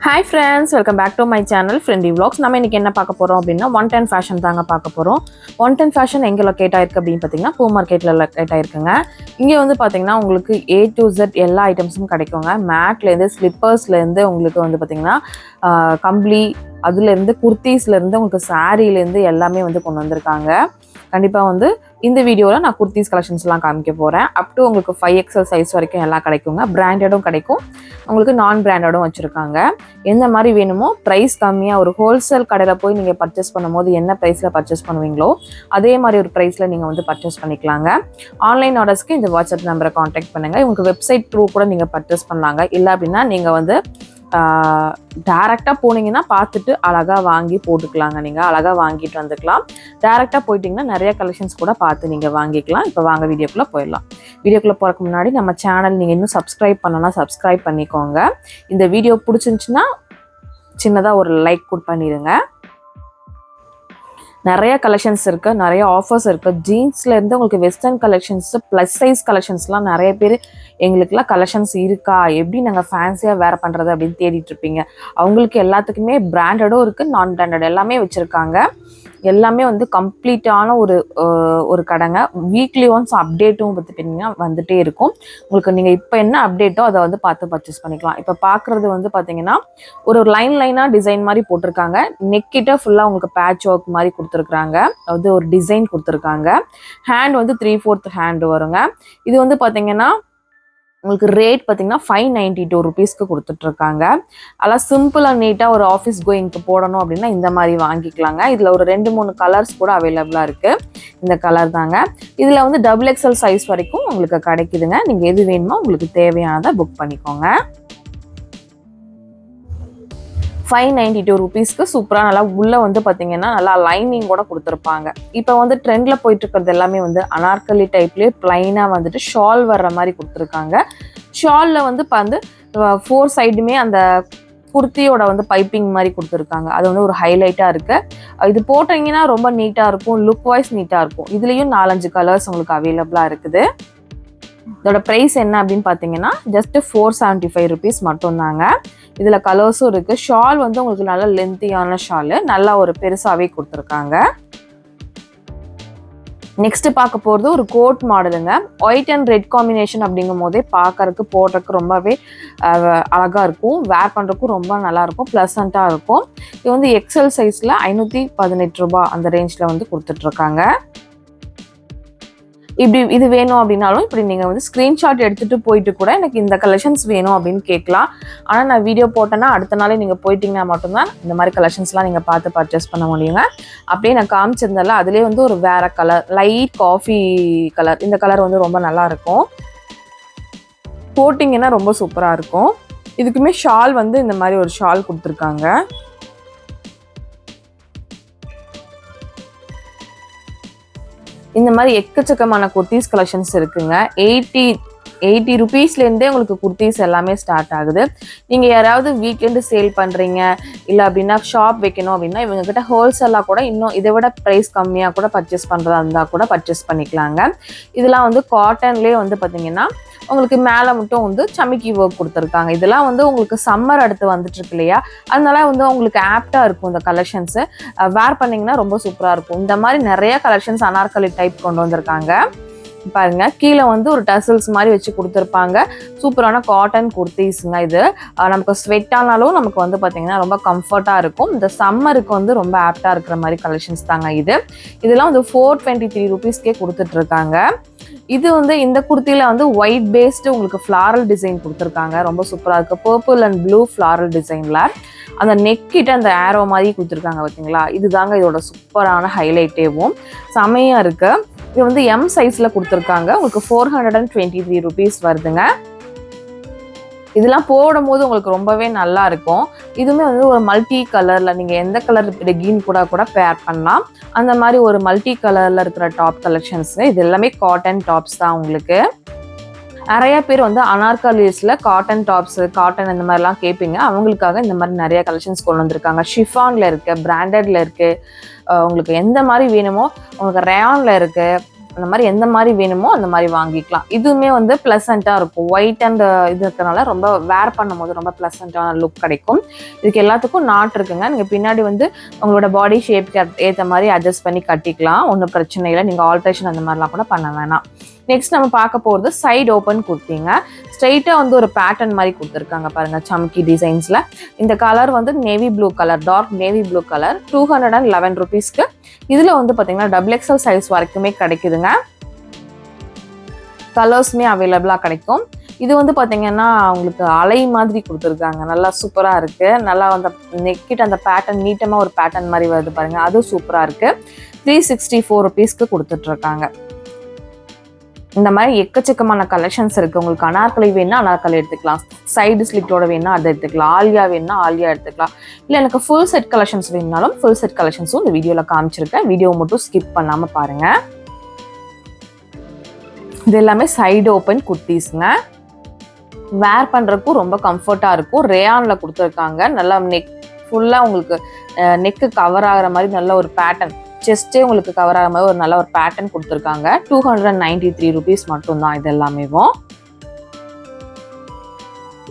Hi friends, welcome back to my channel Friendly Vlogs. நம்ம இன்னைக்கு என்ன பார்க்க போறோம் அப்படின்னா 110 ஃபேஷன் தாங்க பார்க்க போறோம். 110 ஃபேஷன் எங்க லொகேட் ஆயிருக்கு அப்படின்னு பார்த்தீங்கன்னா பூ மார்க்கெட்ல லொகேட் ஆயிருக்குங்க. இங்க வந்து பார்த்தீங்கன்னா உங்களுக்கு A to Z எல்லா ஐட்டம்ஸும் கிடைக்குங்க. மேட்ல இருந்து ஸ்லிப்பர்ஸ்ல இருந்து உங்களுக்கு வந்து பார்த்தீங்கன்னா கம்பளி அதுல இருந்து குர்தீஸ்ல இருந்து உங்களுக்கு சாரீல இருந்து எல்லாமே வந்து கொண்டு வந்திருக்காங்க. கண்டிப்பா வந்து இந்த வீடியோவில் நான் குர்த்திஸ் கலெக்ஷன்ஸ்லாம் காமிக்க போகிறேன். அப் டு உங்களுக்கு 5XL சைஸ் வரைக்கும் எல்லாம் கிடைக்குங்க. பிராண்டடும் கிடைக்கும், உங்களுக்கு நான் பிராண்டடும் வச்சுருக்காங்க. எந்த மாதிரி வேணுமோ ப்ரைஸ் கம்மியாக ஒரு ஹோல்சேல் கடையில் போய் நீங்கள் பர்ச்சேஸ் பண்ணும்போது என்ன ப்ரைஸில் பர்ச்சேஸ் பண்ணுவீங்களோ அதே மாதிரி ஒரு ப்ரைஸில் நீங்கள் வந்து பர்ச்சேஸ் பண்ணிக்கலாங்க. ஆன்லைன் ஆர்டர்ஸ்க்கு இந்த வாட்ஸ்அப் நம்பரை காண்டாக்ட் பண்ணுங்கள். உங்களுக்கு வெப்சைட் த்ரூ கூட நீங்கள் பர்ச்சேஸ் பண்ணலாங்க. இல்லை அப்படின்னா நீங்கள் வந்து டைரெக்டாக போனீங்கன்னா பார்த்துட்டு அழகாக வாங்கி போட்டுக்கலாங்க. நீங்கள் அழகாக வாங்கிட்டு வந்துக்கலாம். டைரெக்டாக போயிட்டிங்கன்னா நிறைய கலெக்ஷன்ஸ் கூட பார்த்து நீங்கள் வாங்கிக்கலாம். இப்போ வாங்க வீடியோக்குள்ளே போயிடலாம். வீடியோக்குள்ளே போகிறதுக்கு முன்னாடி நம்ம சேனல் நீங்கள் இன்னும் சப்ஸ்கிரைப் பண்ணலன்னா சப்ஸ்கிரைப் பண்ணிக்கோங்க. இந்த வீடியோ பிடிச்சிருந்துச்சுன்னா சின்னதாக ஒரு லைக் பண்ணிடுங்க. நிறைய கலெக்ஷன்ஸ் இருக்குது, நிறைய ஆஃபர்ஸ் இருக்குது. ஜீன்ஸ்லேருந்து உங்களுக்கு வெஸ்டர்ன் கலெக்ஷன்ஸ் ப்ளஸ் சைஸ் கலெக்ஷன்ஸ்லாம் நிறைய பேர் எங்களுக்குலாம் கலெக்ஷன்ஸ் இருக்கா, எப்படி நாங்கள் ஃபேன்சியாக வேர் பண்ணுறது அப்படின்னு தேடிட்டு இருப்பீங்க. அவங்களுக்கு எல்லாத்துக்குமே பிராண்டடும் இருக்குது, நான் பிராண்டட் எல்லாமே வச்சுருக்காங்க. எல்லாமே வந்து கம்ப்ளீட்டான ஒரு கடைங்க. வீக்லி ஒன்ஸ் அப்டேட்டும் பார்த்துட்டிங்கன்னா வந்துட்டே இருக்கும். உங்களுக்கு நீங்கள் இப்போ என்ன அப்டேட்டோ அதை வந்து பார்த்து பர்ச்சேஸ் பண்ணிக்கலாம். இப்போ பார்க்குறது வந்து பார்த்தீங்கன்னா ஒரு லைனாக டிசைன் மாதிரி போட்டிருக்காங்க. நெக்கிட்ட ஃபுல்லாக உங்களுக்கு பேட்ச் ஒர்க் மாதிரி கொடுத்துருக்குறாங்க. அது ஒரு டிசைன் கொடுத்துருக்காங்க. ஹேண்ட் வந்து 3/4 ஹேண்டு வருங்க. இது வந்து பார்த்தீங்கன்னா உங்களுக்கு ரேட் பார்த்தீங்கன்னா 592 ருபீஸ்க்கு கொடுத்துட்ருக்காங்க. அதெல்லாம் சிம்பிளாக நீட்டாக ஒரு ஆஃபீஸ் கோயிங்க்கு போடணும் அப்படின்னா இந்த மாதிரி வாங்கிக்கலாங்க. இதில் ஒரு 2-3 கலர்ஸ் கூட அவைலபிளாக இருக்குது. இந்த கலர் தாங்க. இதில் வந்து XXL சைஸ் வரைக்கும் உங்களுக்கு கிடைக்குதுங்க. நீங்கள் எது வேணுமோ உங்களுக்கு தேவையானதை புக் பண்ணிக்கோங்க. 592 ருபீஸ்க்கு சூப்பராக நல்லா உள்ளே வந்து பார்த்தீங்கன்னா நல்லா லைனிங் கூட கொடுத்துருப்பாங்க. இப்போ வந்து ட்ரெண்டில் போயிட்டு இருக்கிறது எல்லாமே வந்து அனார்கலி டைப்லேயே ப்ளைனாக வந்துட்டு ஷால் வர்ற மாதிரி கொடுத்துருக்காங்க. ஷாலில் வந்து இப்போ வந்து 4 சைடுமே அந்த குர்த்தியோட வந்து பைப்பிங் மாதிரி கொடுத்துருக்காங்க. அது வந்து ஒரு ஹைலைட்டாக இருக்குது. இது போட்டிங்கன்னா ரொம்ப நீட்டாக இருக்கும், லுக் வைஸ் நீட்டாக இருக்கும். இதுலேயும் 4-5 கலர்ஸ் உங்களுக்கு அவைலபிளாக இருக்குது. இதோட ப்ரைஸ் என்ன அப்படின்னு பார்த்தீங்கன்னா ஜஸ்ட் 475 ருபீஸ் மட்டும்தாங்க. இதில் கலர்ஸும் இருக்குது. ஷால் வந்து உங்களுக்கு நல்ல லென்த்தியான ஷாலு, நல்லா ஒரு பெருசாகவே கொடுத்துருக்காங்க. நெக்ஸ்ட் பார்க்க போகிறது ஒரு கோட் மாடலுங்க. ஒயிட் அண்ட் ரெட் காம்பினேஷன் அப்படிங்கும் போதே பார்க்கறதுக்கு போடுறதுக்கு ரொம்பவே அழகாக இருக்கும். வேர் பண்ணுறதுக்கும் ரொம்ப நல்லாயிருக்கும், ப்ளசண்ட்டாக இருக்கும். இது வந்து XL சைஸில் 518 ரூபா அந்த ரேஞ்சில் வந்து கொடுத்துட்ருக்காங்க. இப்படி இது வேணும் அப்படின்னாலும் இப்படி நீங்கள் வந்து ஸ்க்ரீன்ஷாட் எடுத்துகிட்டு போயிட்டு கூட எனக்கு இந்த கலெக்ஷன்ஸ் வேணும் அப்படின்னு கேட்கலாம். ஆனால் நான் வீடியோ போட்டேன்னா அடுத்த நாளே நீங்கள் போயிட்டீங்கன்னா மட்டும்தான் இந்த மாதிரி கலெக்ஷன்ஸ்லாம் நீங்கள் பார்த்து பர்ச்சேஸ் பண்ண முடியுங்க. அப்படியே நான் காமிச்சிருந்தால அதுலேயே வந்து ஒரு வேறு கலர் லைட் காஃபி கலர், இந்த கலர் வந்து ரொம்ப நல்லாயிருக்கும். போட்டிங்கன்னா ரொம்ப சூப்பராக இருக்கும். இதுக்குமே ஷால் வந்து இந்த மாதிரி ஒரு ஷால் கொடுத்துருக்காங்க. இந்த மாதிரி எக்கச்சக்கமான குர்த்திஸ் கலெக்ஷன்ஸ் இருக்குங்க. 80 ருபீஸ்லேருந்தே உங்களுக்கு குர்த்திஸ் எல்லாமே ஸ்டார்ட் ஆகுது. நீங்கள் யாராவது வீக்கெண்டு சேல் பண்ணுறீங்க இல்லை அப்படின்னா ஷாப் வைக்கணும் அப்படின்னா இவங்ககிட்ட ஹோல்சேலாக கூட இன்னும் இதை விட ப்ரைஸ் கம்மியாக கூட பர்ச்சேஸ் பண்ணுறதா இருந்தால் கூட பர்ச்சேஸ் பண்ணிக்கலாங்க. இதெல்லாம் வந்து காட்டன்லேயே வந்து பார்த்தீங்கன்னா உங்களுக்கு மேலே மட்டும் வந்து சமிக்கி ஒர்க் கொடுத்துருக்காங்க. இதெல்லாம் வந்து உங்களுக்கு சம்மர் அடுத்து வந்துட்டு இருக்கு இல்லையா, அதனால வந்து உங்களுக்கு ஆப்டாக இருக்கும். இந்த கலெக்ஷன்ஸு வேர் பண்ணிங்கன்னா ரொம்ப சூப்பராக இருக்கும். இந்த மாதிரி நிறைய கலெக்ஷன்ஸ் அனார்கலி டைப் கொண்டு வந்திருக்காங்க. பாருங்க, கீழே வந்து ஒரு டசல்ஸ் மாதிரி வச்சு கொடுத்துருப்பாங்க. சூப்பரான காட்டன் குர்த்திஸுங்க. இது நமக்கு ஸ்வெட் ஆனாலும் நமக்கு வந்து பார்த்தீங்கன்னா ரொம்ப கம்ஃபர்ட்டாக இருக்கும். இந்த சம்மருக்கு வந்து ரொம்ப ஆப்டாக இருக்கிற மாதிரி கலெக்ஷன்ஸ் தாங்க இது. இதெல்லாம் வந்து 423 ருபீஸ்க்கே கொடுத்துட்ருக்காங்க. இது வந்து இந்த குர்த்தியில் வந்து ஒயிட் பேஸ்டு உங்களுக்கு ஃப்ளாரல் டிசைன் கொடுத்துருக்காங்க. ரொம்ப சூப்பராக இருக்குது. பர்பிள் அண்ட் ப்ளூ ஃப்ளாரல் டிசைனில் அந்த நெக்கிட்ட அந்த ஏரோ மாதிரி கொடுத்துருக்காங்க பார்த்தீங்களா, இதுதாங்க இதோட சூப்பரான ஹைலைட்டேவும் செமையாக இருக்குது. இது வந்து M சைஸில் கொடுத்துருக்காங்க. உங்களுக்கு 423 ருபீஸ் வருதுங்க. இதெல்லாம் போடும் போது உங்களுக்கு ரொம்பவே நல்லா இருக்கும். இதுவுமே வந்து ஒரு மல்டி கலரில் நீங்கள் எந்த கலர் லெகின் கூட பேர் பண்ணலாம். அந்த மாதிரி ஒரு மல்டி கலரில் இருக்கிற டாப் கலெக்ஷன்ஸ். இது எல்லாமே காட்டன் டாப்ஸ் தான். உங்களுக்கு நிறைய பேர் வந்து அனார்கலிஸில் காட்டன் டாப்ஸு காட்டன் இந்த மாதிரிலாம் கேட்பீங்க. அவங்களுக்காக இந்த மாதிரி நிறைய கலெக்ஷன்ஸ் கொண்டு வந்திருக்காங்க. ஷிஃபானில் இருக்குது, பிராண்டடில் இருக்குது. உங்களுக்கு எந்த மாதிரி வேணுமோ உங்களுக்கு ரேயானில் இருக்குது, அந்த மாதிரி எந்த மாதிரி வேணுமோ அந்த மாதிரி வாங்கிக்கலாம். இதுவுமே வந்து ப்ளசண்ட்டாக இருக்கும். ஒயிட் அண்ட் இது இருக்கிறனால ரொம்ப வேர் பண்ணும் போது ரொம்ப ப்ளசண்ட்டான லுக் கிடைக்கும். இதுக்கு எல்லாத்துக்கும் நாட் இருக்குங்க. நீங்கள் பின்னாடி வந்து உங்களோட பாடி ஷேப்க்கு ஏற்ற மாதிரி அட்ஜஸ்ட் பண்ணி கட்டிக்கலாம். ஒன்றும் பிரச்சனை இல்லை. நீங்கள் ஆல்ட்ரேஷன் அந்த மாதிரிலாம் கூட பண்ண வேணாம். நெக்ஸ்ட் நம்ம பார்க்க போகிறது சைடு ஓப்பன் குர்த்திங்க. ஸ்ட்ரைட்டாக வந்து ஒரு பேட்டர்ன் மாதிரி கொடுத்துருக்காங்க பாருங்கள், சம்கி டிசைன்ஸில். இந்த கலர் வந்து navy blue colour, dark navy blue colour, 211 rupeesக்கு. இதில் வந்து பார்த்தீங்கன்னா XXL சைஸ் வரைக்குமே கிடைக்குதுங்க. கலர்ஸுமே அவைலபிளாக கிடைக்கும். இது வந்து பார்த்தீங்கன்னா உங்களுக்கு அலை மாதிரி கொடுத்துருக்காங்க. நல்லா சூப்பராக இருக்குது. நல்லா அந்த நெக்கிட்ட அந்த பேட்டர்ன் நீட்டமாக ஒரு பேட்டர்ன் மாதிரி வருது பாருங்கள், அதுவும் சூப்பராக இருக்குது. 364 rupeesக்கு கொடுத்துட்ருக்காங்க. இந்த மாதிரி எக்கச்சக்கமான கலெக்ஷன்ஸ் இருக்குது. உங்களுக்கு அனார்கலி வேணுன்னா அனார்கலி எடுத்துக்கலாம், சைடு ஸ்லிட்டோட வேணுன்னா அதை எடுத்துக்கலாம், ஆலியா வேணுன்னா ஆலியா எடுத்துக்கலாம். இல்லை எனக்கு ஃபுல் செட் கலெக்ஷன்ஸ் வேணுனாலும் ஃபுல் செட் கலெக்ஷன்ஸும் இந்த வீடியோவில் காமிச்சிருக்கேன். வீடியோ மட்டும் ஸ்கிப் பண்ணாமல் பாருங்கள். இது எல்லாமே சைடு ஓப்பன் குர்த்திஸ்ங்க. வேர் பண்ணுறதுக்கும் ரொம்ப கம்ஃபர்ட்டாக இருக்கும். ரேயானில் கொடுத்துருக்காங்க. நல்லா நெக் ஃபுல்லாக உங்களுக்கு நெக்கு கவர் ஆகிற மாதிரி நல்ல ஒரு பேட்டர்ன், செஸ்டே உங்களுக்கு கவர் ஆகிற மாதிரி ஒரு நல்ல ஒரு பேட்டர்ன் கொடுத்துருக்காங்க. 293 rupees மட்டும்தான் இது எல்லாமேவும்.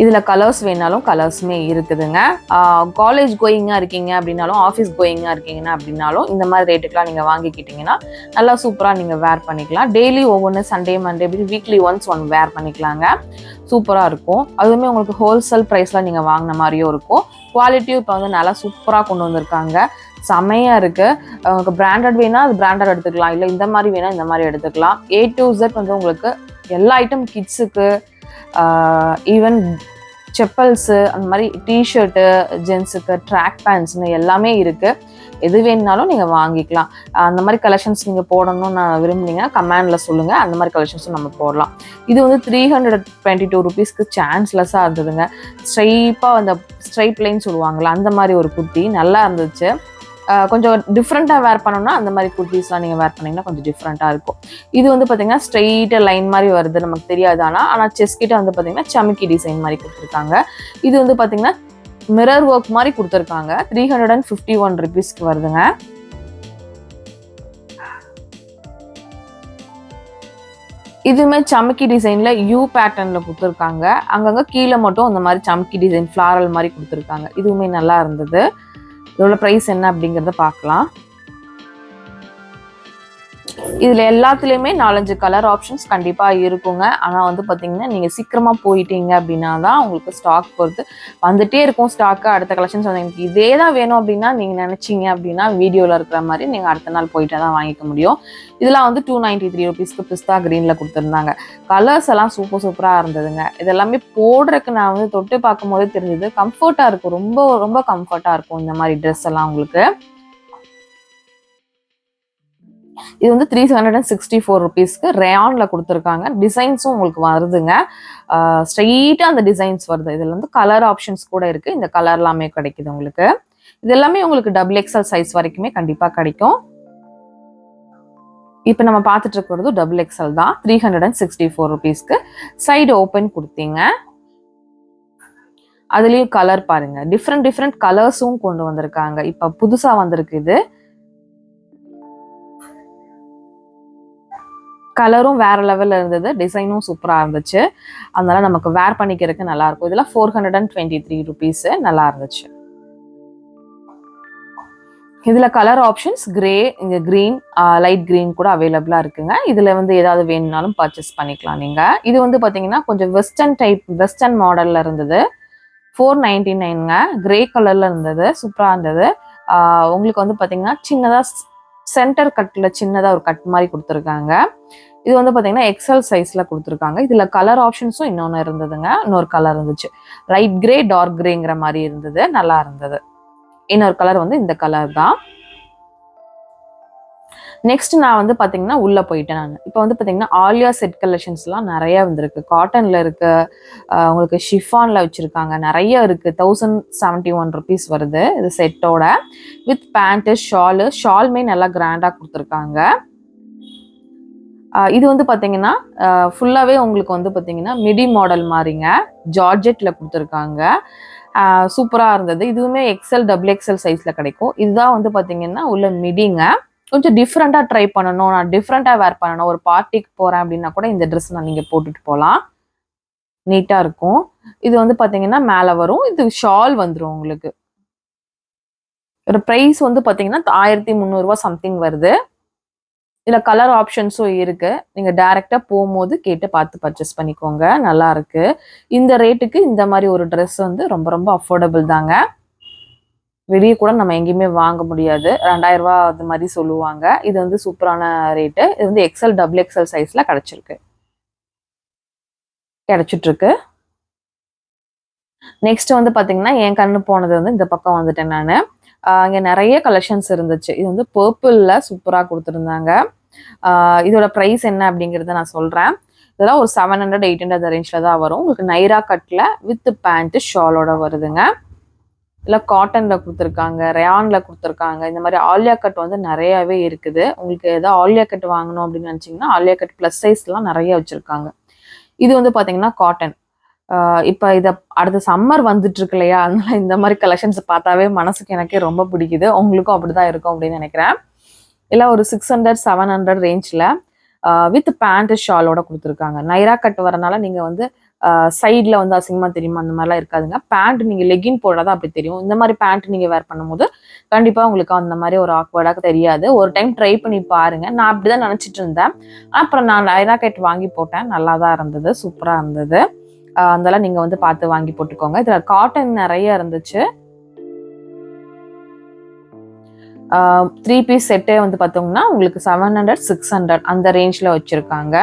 இதில் கலர்ஸ் வேணாலும் கலர்ஸுமே இருக்குதுங்க. காலேஜ் கோயிங்காக இருக்கீங்க அப்படின்னாலும், ஆஃபீஸ் கோயிங்காக இருக்கீங்கன்னா அப்படின்னாலும் இந்த மாதிரி ரேட்டுக்கெலாம் நீங்கள் வாங்கிக்கிட்டிங்கன்னா நல்லா சூப்பராக நீங்கள் வேர் பண்ணிக்கலாம். டெய்லி ஒவ்வொன்று சண்டே மண்டே அப்படி வீக்லி ஒன்ஸ் வேர் பண்ணிக்கலாங்க. சூப்பராக இருக்கும். அதுவுமே உங்களுக்கு ஹோல்சேல் ப்ரைஸில் நீங்கள் வாங்கின மாதிரியும் இருக்கும். குவாலிட்டியும் இப்போ வந்து நல்லா சூப்பராக கொண்டு வந்திருக்காங்க. செம்மையாக இருக்குது. உங்களுக்கு பிராண்டட் வேணால் அது பிராண்டட் எடுத்துக்கலாம், இல்லை இந்த மாதிரி வேணால் இந்த மாதிரி எடுத்துக்கலாம். A to Z வந்து உங்களுக்கு எல்லா ஐட்டம், கிட்ஸுக்கு ஈவன் செப்பல்ஸு, அந்த மாதிரி டிஷர்ட்டு, ஜென்ஸுக்கு ட்ராக் பேண்ட்ஸ்னு எல்லாமே இருக்குது. எது வேணுனாலும் நீங்கள் வாங்கிக்கலாம். அந்த மாதிரி கலெக்ஷன்ஸ் நீங்கள் போடணும்னு நான் விரும்புனீங்கன்னா கமெண்டில் சொல்லுங்கள். அந்த மாதிரி கலெக்ஷன்ஸும் நம்ம போடலாம். இது வந்து 322 rupeesக்கு சான்ஸ்லெஸ்ஸாக இருந்ததுங்க. அந்த ஸ்ட்ரைட் லைன் சொல்லுவாங்களா, அந்த மாதிரி ஒரு குர்த்தி நல்லா இருந்துச்சு. கொஞ்சம் டிஃப்ரெண்ட்டாக வேர் பண்ணோம்னா அந்த மாதிரி குர்த்திஸ்லாம் நீங்கள் வேர் பண்ணிங்கன்னா கொஞ்சம் டிஃப்ரெண்ட்டாக இருக்கும். இது வந்து பார்த்தீங்கன்னா ஸ்ட்ரெயிட்டாக லைன் மாதிரி வருது, நமக்கு தெரியாது. ஆனால் செஸ் கிட்ட வந்து பார்த்தீங்கன்னா சமிக்கி டிசைன் மாதிரி கொடுத்துருக்காங்க. இது வந்து பார்த்தீங்கன்னா மிரர் ஒர்க் மாதிரி கொடுத்துருக்காங்க. 351 rupeesக்கு வருதுங்க. இதுவுமே சமிக்கி டிசைன்ல யூ பேட்டர்ன்ல கொடுத்துருக்காங்க. அங்கங்க கீழே மட்டும் அந்த மாதிரி சமிக்கி டிசைன் ஃப்ளாரல் மாதிரி கொடுத்துருக்காங்க. இதுவுமே நல்லா இருந்தது. இதோட ப்ரைஸ் என்ன அப்படிங்கிறத பார்க்கலாம். இதில் எல்லாத்துலேயுமே 4-5 கலர் ஆப்ஷன்ஸ் கண்டிப்பாக இருக்குங்க. ஆனால் வந்து பார்த்தீங்கன்னா நீங்கள் சீக்கிரமாக போயிட்டீங்க அப்படின்னா தான் உங்களுக்கு ஸ்டாக் பொறுத்து வந்துகிட்டே இருக்கும். ஸ்டாக்கு அடுத்த கலெக்ஷன்ஸ் வந்து எனக்கு இதே தான் வேணும் அப்படின்னா நீங்கள் நினச்சிங்க அப்படின்னா வீடியோவில் இருக்கிற மாதிரி நீங்கள் அடுத்த நாள் போயிட்டு தான் வாங்கிக்க முடியும். இதெல்லாம் வந்து 293 rupeesக்கு பிஸ்தா க்ரீனில் கொடுத்துருந்தாங்க. கலர்ஸ் எல்லாம் சூப்பராக இருந்ததுங்க. இதெல்லாமே போடுறதுக்கு நான் வந்து தொட்டு பார்க்கும் போதே தெரிஞ்சது கம்ஃபர்ட்டாக இருக்கும். ரொம்ப ரொம்ப கம்ஃபர்ட்டாக இருக்கும் இந்த மாதிரி ட்ரெஸ் எல்லாம் உங்களுக்கு. இது வந்து 364 rupeesக்கு ரேயானில் கொடுத்துருக்காங்க. டிசைன்ஸும் உங்களுக்கு வருதுங்க. ஸ்ட்ரெயிட்டாக அந்த டிசைன்ஸ் வருது. இதில் வந்து கலர் ஆப்ஷன்ஸ் கூட இருக்குது. இந்த கலர் எல்லாமே கிடைக்குது உங்களுக்கு. இது எல்லாமே உங்களுக்கு XXL சைஸ் வரைக்குமே கண்டிப்பாக கிடைக்கும். இப்போ நம்ம பார்த்துட்டு இருக்கிறது XXL தான். 364 rupeesக்கு சைடு ஓப்பன் கொடுத்தீங்க. அதுலேயும் கலர் பாருங்க, டிஃப்ரெண்ட் கலர்ஸும் கொண்டு வந்திருக்காங்க. இப்போ புதுசாக வந்திருக்கு இது. கலரும் வேற லெவலில் இருந்தது, டிசைனும் சூப்பராக இருந்துச்சு. அதனால நமக்கு வேர் பண்ணிக்கிறதுக்கு நல்லா இருக்கும். இதெல்லாம் 423 rupees நல்லா இருந்துச்சு. இதில் கலர் ஆப்ஷன்ஸ் கிரே, இங்கே க்ரீன், லைட் க்ரீன் கூட அவைலபிளாக இருக்குங்க. இதில் வந்து ஏதாவது வேணும்னாலும் பர்ச்சேஸ் பண்ணிக்கலாம் நீங்கள். இது வந்து பார்த்தீங்கன்னா கொஞ்சம் வெஸ்டர்ன் மாடலில் இருந்தது. 499ங்க. கிரே கலரில் இருந்தது, சூப்பராக இருந்தது. உங்களுக்கு வந்து பார்த்தீங்கன்னா சின்னதாக சென்டர் கட்டில் சின்னதாக ஒரு கட் மாதிரி கொடுத்துருக்காங்க. இது வந்து பார்த்தீங்கன்னா XL சைஸில் கொடுத்துருக்காங்க. இதில் கலர் ஆப்ஷன்ஸும் இன்னொன்று இருந்ததுங்க. இன்னொரு கலர் இருந்துச்சு, லைட் கிரே டார்க் கிரேங்கிற மாதிரி இருந்தது, நல்லா இருந்தது. இன்னொரு கலர் வந்து இந்த கலர் தான். நெக்ஸ்ட் நான் வந்து பார்த்தீங்கன்னா உள்ளே போயிட்டேன். நான் இப்போ வந்து பார்த்தீங்கன்னா ஆலியா செட் கலெக்ஷன்ஸ்லாம் நிறைய வந்திருக்கு. காட்டனில் இருக்கு, உங்களுக்கு ஷிஃபானில் வச்சுருக்காங்க, நிறைய இருக்குது. 1071 rupees வருது இது செட்டோட, வித் பேண்ட்டு ஷாலுமே நல்லா கிராண்டாக கொடுத்துருக்காங்க. இது வந்து பார்த்தீங்கன்னா ஃபுல்லாகவே உங்களுக்கு வந்து பார்த்தீங்கன்னா மிடி மாடல் மாதிரிங்க, ஜார்ஜெட்டில் கொடுத்துருக்காங்க. சூப்பராக இருந்தது. இதுவுமே XL XXL சைஸில் கிடைக்கும். இதுதான் வந்து பார்த்தீங்கன்னா உள்ள மிடிங்க. கொஞ்சம் டிஃப்ரெண்ட்டாக ட்ரை பண்ணணும், நான் டிஃப்ரெண்ட்டாக வேர் பண்ணணும், ஒரு பார்ட்டிக்கு போகிறேன் அப்படின்னா கூட இந்த ட்ரெஸ் நான் நீங்கள் போட்டுட்டு போகலாம். நீட்டாக இருக்கும். இது வந்து பார்த்தீங்கன்னா மேலே வரும். இது ஷால் வந்துடும் உங்களுக்கு. ஒரு ப்ரைஸ் வந்து பார்த்தீங்கன்னா 1300 சம்திங் வருது. இதில் கலர் ஆப்ஷன்ஸும் இருக்கு. நீங்கள் டைரெக்டாக போகும்போது கேட்டு பார்த்து பர்ச்சேஸ் பண்ணிக்கோங்க. நல்லா இருக்கு. இந்த ரேட்டுக்கு இந்த மாதிரி ஒரு ட்ரெஸ் வந்து ரொம்ப ரொம்ப அஃபோர்டபுள் தாங்க. வெளியே கூட நம்ம எங்கேயுமே வாங்க முடியாது. 2000 ரூபா அது மாதிரி சொல்லுவாங்க. இது வந்து சூப்பரான ரேட்டு. இது வந்து XL XXL சைஸில் கிடைச்சிட்டு இருக்கு. நெக்ஸ்ட் வந்து பார்த்தீங்கன்னா என் கண்ணு போனது வந்து இந்த பக்கம் வந்துட்டேன் நான். இங்கே நிறைய கலெக்ஷன்ஸ் இருந்துச்சு. இது வந்து பர்பிளில் சூப்பராக கொடுத்துருந்தாங்க. இதோட ப்ரைஸ் என்ன அப்படிங்கிறத நான் சொல்கிறேன். இதெல்லாம் ஒரு 700 800 அந்த ரேஞ்சில் தான் வரும். உங்களுக்கு நைரா கட்டில் வித் பேண்ட்டு ஷாலோட வருதுங்க. இல்லை காட்டனில் கொடுத்துருக்காங்க, ரயானில் கொடுத்துருக்காங்க. இந்த மாதிரி ஆலியா கட் வந்து நிறையாவே இருக்குது. உங்களுக்கு எதாவது ஆலியா கட் வாங்கணும் அப்படின்னு நினச்சிங்கன்னா ஆலியா கட் ப்ளஸ் சைஸ்லாம் நிறைய வச்சுருக்காங்க. இது வந்து பார்த்தீங்கன்னா காட்டன். இப்போ இதை அடுத்த சம்மர் வந்துட்டு இருக்கு இல்லையா, அதனால இந்த மாதிரி கலெக்ஷன்ஸ் பார்த்தாவே மனசுக்கு எனக்கே ரொம்ப பிடிக்குது. உங்களுக்கும் அப்படிதான் இருக்கும் அப்படின்னு நினைக்கிறேன். இல்லை ஒரு 600 700 ரேஞ்சில் வித் பேண்ட் ஷாலோட கொடுத்துருக்காங்க. நைரா கட் வரனால நீங்கள் வந்து சைடில் வந்து அசிங்கமாக தெரியுமா, அந்த மாதிரிலாம் இருக்காதுங்க. பேண்ட் நீங்கள் லெகின் போடாதான் அப்படி தெரியும். இந்த மாதிரி பேண்ட் நீங்கள் வேர் பண்ணும்போது கண்டிப்பாக உங்களுக்கு அந்த மாதிரி ஒரு ஆக்வர்டாக தெரியாது. ஒரு டைம் ட்ரை பண்ணி பாருங்கள். நான் அப்படி தான் நினச்சிட்டு இருந்தேன். அப்புறம் நான் நைரா கட் வாங்கி போட்டேன். நல்லா தான் இருந்தது, சூப்பராக இருந்தது. அதெல்லாம் நீங்கள் வந்து பார்த்து வாங்கி போட்டுக்கோங்க. இதில் காட்டன் நிறைய இருந்துச்சு. 3 பீஸ் செட்டே வந்து பார்த்தோம்னா உங்களுக்கு 700 600 அந்த ரேஞ்சில் வச்சுருக்காங்க.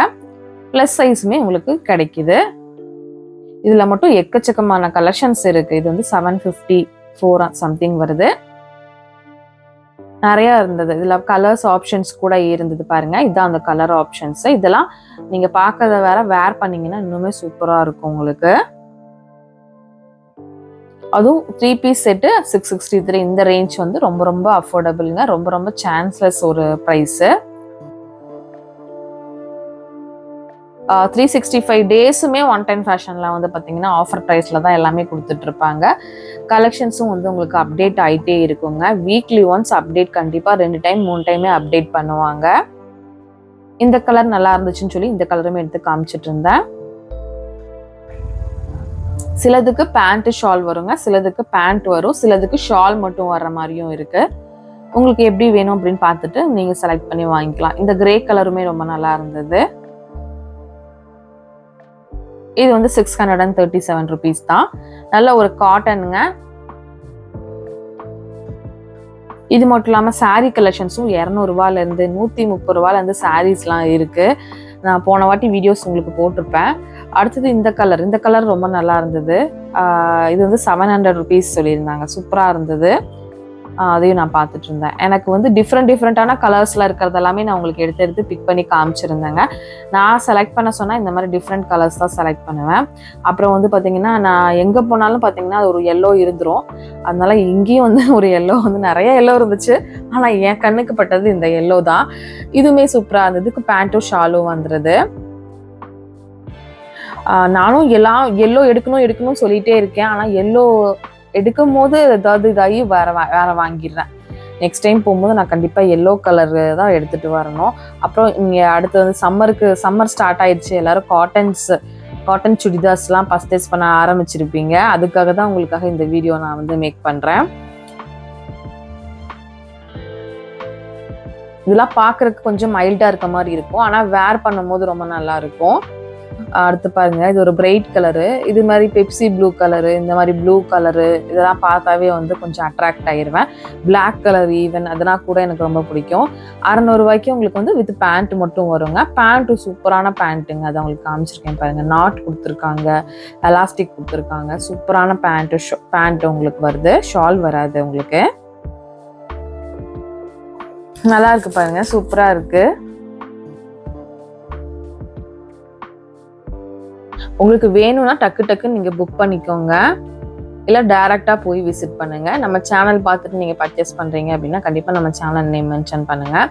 ப்ளஸ் சைஸுமே உங்களுக்கு கிடைக்குது. இதில் மட்டும் எக்கச்சக்கமான கலெக்ஷன்ஸ் இருக்குது. இது வந்து 754 சம்திங் வருது. நிறையா இருந்தது. இதில் கலர்ஸ் ஆப்ஷன்ஸ் கூட இருந்தது பாருங்க. இதுதான் அந்த கலர் ஆப்ஷன்ஸ். இதெல்லாம் நீங்கள் பார்க்கறத வேர் பண்ணீங்கன்னா இன்னுமே சூப்பராக இருக்கும் உங்களுக்கு. அதுவும் 3 பீஸ் செட்டு 663 இந்த ரேஞ்ச் வந்து ரொம்ப ரொம்ப அஃபோர்டபுளுங்க. ரொம்ப ரொம்ப சான்ஸ்லெஸ் ஒரு ப்ரைஸு. 365 டேஸுமே 110 ஃபேஷனில் வந்து பார்த்தீங்கன்னா ஆஃபர் ப்ரைஸில் தான் எல்லாமே கொடுத்துட்ருப்பாங்க. கலெக்ஷன்ஸும் வந்து உங்களுக்கு அப்டேட் ஆகிட்டே இருக்குங்க. வீக்லி ஒன்ஸ் அப்டேட் கண்டிப்பாக 2 டைம் 3 டைமே அப்டேட் பண்ணுவாங்க. இந்த கலர் நல்லா இருந்துச்சுன்னு சொல்லி இந்த கலருமே எடுத்து காமிச்சிட்டு இருந்தேன். சிலதுக்கு பேண்ட் ஷால் வருங்க, சிலதுக்கு பேண்ட் வரும், சிலதுக்கு ஷால் மட்டும் வர்ற மாதிரியும் இருக்கு. உங்களுக்கு எப்படி வேணும் அப்படின்னு பார்த்துட்டு நீங்கள் செலக்ட் பண்ணி வாங்கிக்கலாம். இந்த கிரே கலருமே ரொம்ப நல்லா இருந்தது. இது வந்து 637 rupees தான். நல்ல ஒரு காட்டனுங்க. இது மட்டும் இல்லாமல் சாரீ கலெக்ஷன்ஸும் 200 ரூபாயிலேருந்து 130 ரூபாயிலேருந்து சாரீஸ்லாம் இருக்குது. நான் போன வாட்டி வீடியோஸ் உங்களுக்கு போட்டிருப்பேன். அடுத்தது இந்த கலர் ரொம்ப நல்லா இருந்தது. இது வந்து 700 rupees சொல்லியிருந்தாங்க. சூப்பராக இருந்தது. அதையும் நான் பார்த்துட்டு இருந்தேன். எனக்கு வந்து டிஃப்ரெண்ட்டான கலர்ஸில் இருக்கிறது எல்லாமே நான் உங்களுக்கு எடுத்து பிக் பண்ணி காமிச்சிருந்தேங்க. நான் செலக்ட் பண்ண சொன்னால் இந்த மாதிரி டிஃப்ரெண்ட் கலர்ஸ் தான் செலக்ட் பண்ணுவேன். அப்புறம் வந்து பார்த்தீங்கன்னா நான் எங்கே போனாலும் பார்த்தீங்கன்னா அது ஒரு எல்லோ இருந்துரும். அதனால இங்கேயும் வந்து ஒரு எல்லோ வந்து நிறைய எல்லோ இருந்துச்சு. ஆனால் என் கண்ணுக்கு பட்டது இந்த எல்லோ தான். இதுவுமே சூப்பராக இருந்தது. இதுக்கு பேண்ட்டும் ஷாலும் வந்துடுது. நானும் எல்லோ எடுக்கணும் சொல்லிகிட்டே இருக்கேன். ஆனால் எல்லோ எடுக்கும் போது ஏதாவது இதாகி வேற வாங்கிடுறேன். நெக்ஸ்ட் டைம் போகும்போது நான் கண்டிப்பாக எல்லோ கலர் தான் எடுத்துகிட்டு வரணும். அப்புறம் இங்கே அடுத்து வந்து சம்மர் ஸ்டார்ட் ஆயிடுச்சு. எல்லோரும் காட்டன் சுடிதார்ஸ்லாம் பர்ச்சேஸ் பண்ண ஆரம்பிச்சிருப்பீங்க. அதுக்காக தான் உங்களுக்காக இந்த வீடியோ நான் வந்து மேக் பண்ணுறேன். இதெல்லாம் பார்க்குறதுக்கு கொஞ்சம் மைல்டாக இருக்க மாதிரி இருக்கும். ஆனால் வேர் பண்ணும்போது ரொம்ப நல்லா இருக்கும். அடுத்து பாருங்க, இது ஒரு பிரைட் கலரு. இது மாதிரி பெப்சி ப்ளூ கலரு, இந்த மாதிரி ப்ளூ கலரு இதெல்லாம் பார்த்தாவே வந்து கொஞ்சம் அட்ராக்ட் ஆகிடுவேன். பிளாக் கலர் ஈவன் அதெல்லாம் கூட எனக்கு ரொம்ப பிடிக்கும். 600 ரூபாய்க்கு உங்களுக்கு வந்து வித் பேண்ட் மட்டும் வருங்க. பேண்ட்டு சூப்பரான பேண்ட்டுங்க. அதை உங்களுக்கு காமிச்சிருக்கேன் பாருங்கள். நாட் கொடுத்துருக்காங்க, எலாஸ்டிக் கொடுத்துருக்காங்க. சூப்பரான பேண்ட் உங்களுக்கு வருது. ஷால் வராது உங்களுக்கு. நல்லா இருக்கு பாருங்க, சூப்பராக இருக்கு. உங்களுக்கு வேணும்னா டக்குன்னு நீங்கள் புக் பண்ணிக்கோங்க. இல்லை டைரெக்டாக போய் விசிட் பண்ணுங்கள். நம்ம சேனல் பார்த்துட்டு நீங்கள் பர்ச்சேஸ் பண்ணுறீங்க அப்படின்னா கண்டிப்பாக நம்ம சேனல் நேம் மென்ஷன் பண்ணுங்கள்.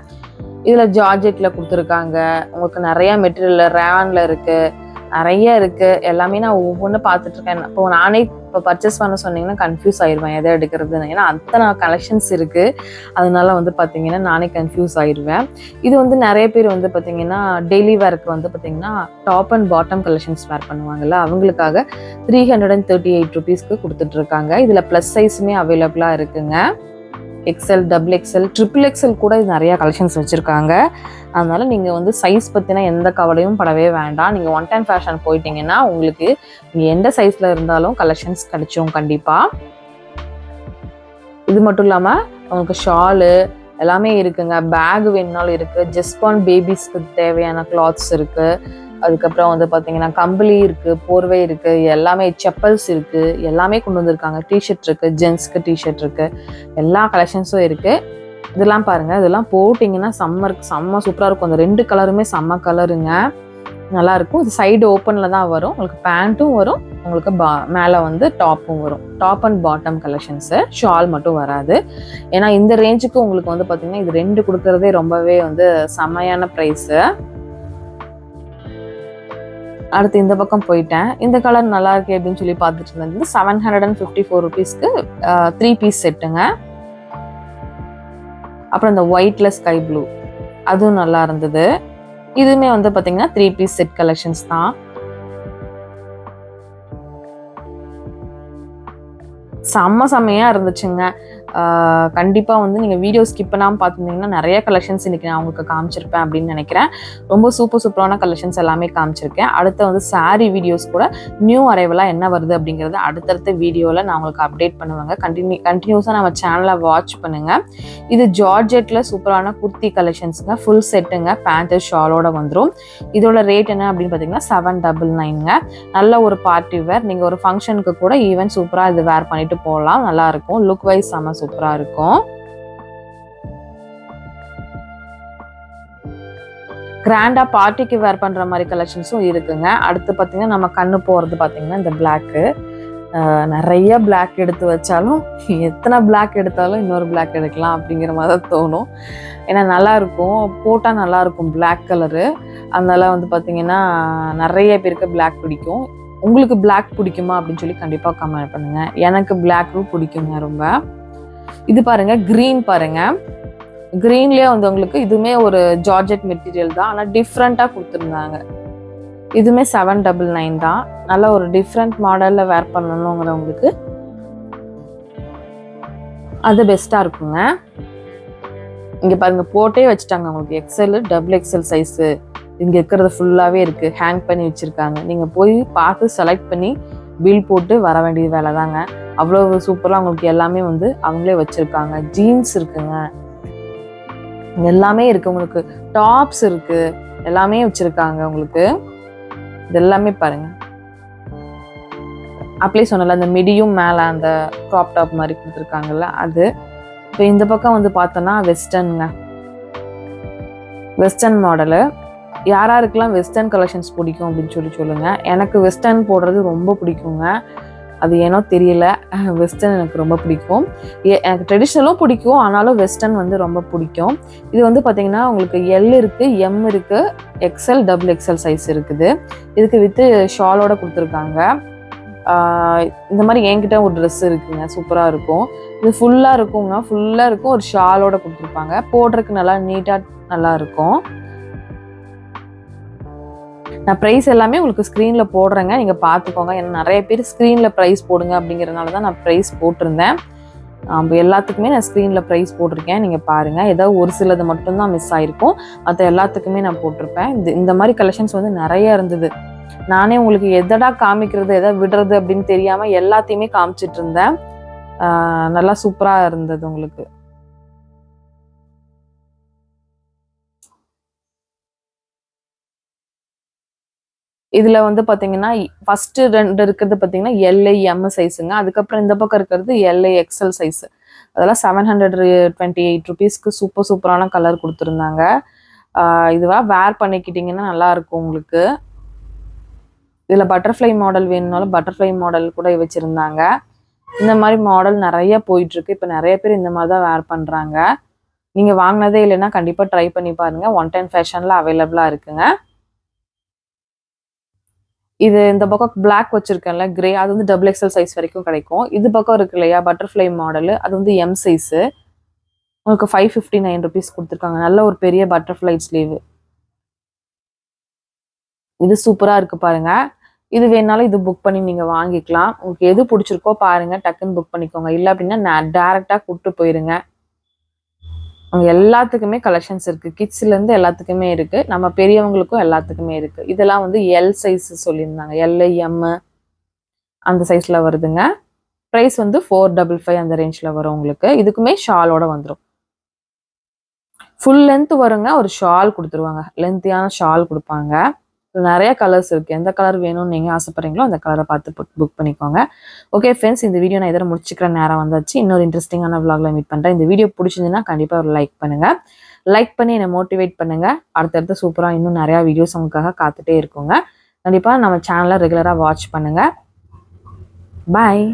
இதில் ஜார்ஜெட்டில் கொடுத்துருக்காங்க. உங்களுக்கு நிறையா மெட்டீரியல் ரேவானில் இருக்குது, நிறைய இருக்குது. எல்லாமே நான் ஒவ்வொன்று பார்த்துட்ருக்கேன். இப்போ நானே இப்போ பர்ச்சேஸ் பண்ண சொன்னீங்கன்னா கன்ஃபியூஸ் ஆயிடுவேன் எதை எடுக்கிறதுன்னு. ஏன்னா அத்தனை கலெக்ஷன்ஸ் இருக்குது. அதனால வந்து பார்த்தீங்கன்னா நானே கன்ஃபியூஸ் ஆயிடுவேன். இது வந்து நிறைய பேர் வந்து பார்த்தீங்கன்னா டெய்லி வேருக்கு வந்து பார்த்தீங்கன்னா டாப் அண்ட் பாட்டம் கலெக்ஷன்ஸ் வேர் பண்ணுவாங்கல்ல, அவங்களுக்காக 338 ருபீஸ்க்கு கொடுத்துட்ருக்காங்க. இதில் ப்ளஸ் சைஸுமே அவைலபிளாக இருக்குங்க. XL, double XL, triple XL கூட இது நிறையா கலெக்ஷன்ஸ் வச்சுருக்காங்க. அதனால் நீங்கள் வந்து சைஸ் பற்றினா எந்த கவலையும் படவே வேண்டாம். நீங்கள் ஒன் டைம் ஃபேஷன் போயிட்டீங்கன்னா உங்களுக்கு நீங்கள் எந்த சைஸில் இருந்தாலும் கலெக்ஷன்ஸ் கிடைச்சிடும் கண்டிப்பாக. இது மட்டும் இல்லாமல் உங்களுக்கு ஷாலு எல்லாமே இருக்குங்க. பேக் வேணுனாலும் இருக்குது. ஜஸ்பான் பேபிஸ்க்கு தேவையான கிளாத்ஸ் இருக்குது. அதுக்கப்புறம் வந்து பார்த்தீங்கன்னா கம்பளி இருக்குது, போர்வை இருக்குது, எல்லாமே செப்பல்ஸ் இருக்குது, எல்லாமே கொண்டு வந்திருக்காங்க. டிஷர்ட் இருக்குது, ஜென்ஸ்க்கு டிஷர்ட் இருக்குது, எல்லா கலெக்ஷன்ஸும் இருக்குது. இதெல்லாம் பாருங்கள், இதெல்லாம் போட்டிங்கன்னா செம்ம சூப்பராக இருக்கும். அந்த 2 கலருமே செம்ம கலருங்க, நல்லாயிருக்கும். இது சைடு ஓப்பனில் தான் வரும். உங்களுக்கு பேண்ட்டும் வரும், உங்களுக்கு மேலே வந்து டாப்பும் வரும். Top and bottom collections, shawl மட்டும் வராது. ஏன்னா இந்த ரேஞ்சுக்கு உங்களுக்கு வந்து பார்த்திங்கன்னா இது 2 கொடுக்குறதே ரொம்பவே வந்து செம்மையான ப்ரைஸு. அடுத்து இந்த பக்கம் போயிட்டேன். இந்த கலர் நல்லா இருக்கு அப்படின்னு சொல்லி பார்த்துட்டு இருந்தது 754 ருபீஸ்க்கு 3 பீஸ் செட்டுங்க. அப்புறம் இந்த ஒயிட்ல ஸ்கை ப்ளூ அதுவும் நல்லா இருந்தது. இதுவுமே வந்து பார்த்தீங்கன்னா 3 பீஸ் செட் கலெக்ஷன்ஸ் தான். செம்மையாக இருந்துச்சுங்க. கண்டிப்பாக வந்து நீங்கள் வீடியோ ஸ்கிப் பண்ணாமல் பார்த்துருந்தீங்கன்னா நிறைய கலெக்ஷன்ஸ் இன்றைக்கி நான் உங்களுக்கு காமிச்சிருப்பேன் அப்படின்னு நினைக்கிறேன். ரொம்ப சூப்பரான கலெக்ஷன்ஸ் எல்லாமே காமிச்சிருக்கேன். அடுத்து வந்து சாரீ வீடியோஸ் கூட நியூ அரைவலாக என்ன வருது அப்படிங்கிறது அடுத்தடுத்த வீடியோவில் நான் உங்களுக்கு அப்டேட் பண்ணுவேங்க. கண்டினியூஸாக நம்ம சேனலை வாட்ச் பண்ணுங்கள். இது ஜார்ஜெட்டில் சூப்பரான குர்த்தி கலெக்ஷன்ஸுங்க, ஃபுல் செட்டுங்க, பேண்ட்டு ஷாலோட வந்துடும். இதோட ரேட் என்ன அப்படின்னு பார்த்தீங்கன்னா 799ங்க. நல்ல ஒரு பார்ட்டி வேர், நீங்கள் ஒரு ஃபங்க்ஷனுக்கு கூட ஈவன் சூப்பராக இது வேர் பண்ணிட்டு போகலாம். நல்லாயிருக்கும், லுக் வைஸ் செம்ம சூப்பராக இருக்கும். கிராண்டா பார்ட்டிக்கு வேர் பண்ற மாதிரி கலெக்ஷன்ஸும் இருக்குங்க. அடுத்து பார்த்தீங்கன்னா நம்ம கண்ணு போகிறது பார்த்தீங்கன்னா இந்த பிளாக்கு, நிறைய பிளாக் எடுத்து வச்சாலும் எத்தனை பிளாக் எடுத்தாலும் இன்னொரு பிளாக் எடுக்கலாம் அப்படிங்கிற மாதிரி தான் தோணும். ஏன்னா நல்லாயிருக்கும், போட்டால் நல்லாயிருக்கும் பிளாக் கலரு. அதனால வந்து பார்த்தீங்கன்னா நிறைய பேருக்கு பிளாக் பிடிக்கும். உங்களுக்கு பிளாக் பிடிக்குமா அப்படின்னு சொல்லி கண்டிப்பாக கமெண்ட் பண்ணுங்கள். எனக்கு பிளாக்கும் பிடிக்குங்க ரொம்ப. இது பாருங்க, கிரீன் பாருங்க, கிரீன்லேயே வந்து உங்களுக்கு இதுவுமே ஒரு ஜார்ஜெட் மெட்டீரியல் தான், ஆனால் டிஃப்ரெண்ட்டாக கொடுத்துருந்தாங்க. இதுவுமே 799 தான். நல்ல ஒரு டிஃப்ரெண்ட் மாடலில் வேர் பண்ணணுங்கிறவங்களுக்கு அது பெஸ்ட்டாக இருக்குங்க. இங்கே பாருங்கள், போட்டே வச்சுட்டாங்க உங்களுக்கு. எக்ஸ்எல், டபுள் எக்ஸ்எல் சைஸு இங்கே இருக்கிறது ஃபுல்லாகவே இருக்குது, ஹேங் பண்ணி வச்சுருக்காங்க. நீங்கள் போய் பார்த்து செலக்ட் பண்ணி பில் போட்டு வர வேண்டிய வேலை தாங்க. அவ்வளோ சூப்பராக உங்களுக்கு எல்லாமே வந்து அவங்களே வச்சுருக்காங்க. ஜீன்ஸ் இருக்குங்க, எல்லாமே இருக்குது உங்களுக்கு. டாப்ஸ் இருக்குது, எல்லாமே வச்சுருக்காங்க உங்களுக்கு. இது எல்லாமே பாருங்கள். அப்படியே சொன்னல, அந்த மிடியும் மேலே அந்த க்ராப் டாப் மாதிரி கொடுத்துருக்காங்கல்ல அது. இப்போ இந்த பக்கம் வந்து பார்த்தோன்னா வெஸ்டர்னுங்க, வெஸ்டர்ன் மாடலு. யாராருக்கெல்லாம் வெஸ்டர்ன் கலெக்ஷன்ஸ் பிடிக்கும் அப்படின்னு சொல்லி சொல்லுங்கள். எனக்கு வெஸ்டர்ன் போடுறது ரொம்ப பிடிக்குங்க, அது ஏனோ தெரியல, வெஸ்டர்ன் எனக்கு ரொம்ப பிடிக்கும். எனக்கு ட்ரெடிஷ்னலும் பிடிக்கும், ஆனாலும் வெஸ்டர்ன் வந்து ரொம்ப பிடிக்கும். இது வந்து பார்த்திங்கன்னா உங்களுக்கு எல் இருக்குது, எம் இருக்குது, எக்ஸ்எல், டபுள் எக்ஸ்எல் சைஸ் இருக்குது. இதுக்கு வித்து ஷாலோட கொடுத்துருக்காங்க. இந்த மாதிரி என்கிட்ட ஒரு ட்ரெஸ் இருக்குங்க, சூப்பராக இருக்கும். இது ஃபுல்லாக இருக்குங்க, ஃபுல்லாக இருக்கும், ஒரு ஷாலோட கொடுத்துருப்பாங்க. போடுறதுக்கு நல்லா நீட்டாக நல்லா இருக்கும். நான் ப்ரைஸ் எல்லாமே உங்களுக்கு ஸ்க்ரீனில் போடுறேங்க, நீங்கள் பார்த்துக்கோங்க. ஏன்னா நிறைய பேர் ஸ்க்ரீனில் ப்ரைஸ் போடுங்க அப்படிங்கிறதுனால தான் நான் ப்ரைஸ் போட்டிருந்தேன். எல்லாத்துக்குமே நான் ஸ்க்ரீனில் ப்ரைஸ் போட்டிருக்கேன், நீங்கள் பாருங்கள். ஏதாவது ஒரு சிலது மட்டும்தான் மிஸ் ஆகிருக்கும், மற்ற எல்லாத்துக்குமே நான் போட்டிருப்பேன். இந்த மாதிரி கலெக்ஷன்ஸ் வந்து நிறைய இருந்தது. நானே உங்களுக்கு எதடா காமிக்கிறது எதை விடுறது அப்படின்னு தெரியாமல் எல்லாத்தையுமே காமிச்சிட்டு இருந்தேன். நல்லா சூப்பராக இருந்தது உங்களுக்கு. இதில் வந்து பார்த்தீங்கன்னா ஃபஸ்ட்டு 2 இருக்கிறது பார்த்தீங்கன்னா எல்ஐ எம் சைஸுங்க. அதுக்கப்புறம் இந்த பக்கம் இருக்கிறது எல்ஐ எக்ஸ்எல் சைஸு. அதெல்லாம் 728 ருபீஸ்க்கு சூப்பரான கலர் கொடுத்துருந்தாங்க. இதுவாக வேர் பண்ணிக்கிட்டிங்கன்னா நல்லாயிருக்கும் உங்களுக்கு. இதில் பட்டர்ஃப்ளை மாடல் வேணும்னாலும் பட்டர்ஃப்ளை மாடல் கூட வச்சுருந்தாங்க. இந்த மாதிரி மாடல் நிறைய போயிட்டுருக்கு. இப்போ நிறைய பேர் இந்த மாதிரி தான் வேர் பண்ணுறாங்க. நீங்கள் வாங்கினதே இல்லைன்னா கண்டிப்பாக ட்ரை பண்ணி பாருங்கள். 110 ஃபேஷனில் அவைலபிளாக இருக்குங்க. இது இந்த பக்கம் பிளாக் வச்சுருக்கேன்ல கிரே, அது வந்து டபுள் எக்ஸல் சைஸ் வரைக்கும் கிடைக்கும். இது பக்கம் இருக்கு இல்லையா பட்டர்ஃப்ளை மாடலு, அது வந்து எம் சைஸு. உங்களுக்கு 559 ருபீஸ் கொடுத்துருக்காங்க. நல்ல ஒரு பெரிய பட்டர்ஃப்ளை ஸ்லீவ். இது சூப்பராக இருக்குது பாருங்கள். இது வேணாலும் இது புக் பண்ணி நீங்கள் வாங்கிக்கலாம். உங்களுக்கு எது பிடிச்சிருக்கோ பாருங்கள், டக்குன்னு புக் பண்ணிக்கோங்க. இல்லை அப்படின்னா நான் டேரெக்டாக கூப்பிட்டு போயிருங்க. அங்கே எல்லாத்துக்குமே கலெக்ஷன்ஸ் இருக்குது. கிட்ஸ்லேருந்து எல்லாத்துக்குமே இருக்குது. நம்ம பெரியவங்களுக்கும் எல்லாத்துக்குமே இருக்குது. இதெல்லாம் வந்து எல் சைஸ் சொல்லியிருந்தாங்க. எல், எம் அந்த சைஸில் வருதுங்க. ப்ரைஸ் வந்து 455 அந்த ரேஞ்சில் வரும் உங்களுக்கு. இதுக்குமே ஷாலோட வந்துடும். ஃபுல் லென்த் வருங்க. ஒரு ஷால் கொடுத்துருவாங்க. லென்த்தியான ஷால் கொடுப்பாங்க. நிறைய கலர்ஸ் இருக்குது. எந்த கலர் வேணும்னு நீங்கள் ஆசைப்படுறீங்களோ அந்த கலரை பார்த்து புக் பண்ணிக்கோங்க. ஓகே ஃப்ரெண்ட்ஸ், இந்த வீடியோ நான் இதோட முடிச்சுக்கிற நேரம் வந்தாச்சு. இன்னொரு இன்ட்ரெஸ்டிங்கான vlogல மீட் பண்ணுறேன். இந்த வீடியோ பிடிச்சிருந்துன்னா கண்டிப்பாக ஒரு லைக் பண்ணுங்கள். லைக் பண்ணி என்னை மோட்டிவேட் பண்ணுங்கள். அடுத்தடுத்து சூப்பராக இன்னும் நிறையா வீடியோஸ் உங்களுக்காக காத்துட்டே இருக்குங்க. கண்டிப்பாக நம்ம சேனலை ரெகுலராக வாட்ச் பண்ணுங்கள். பாய்.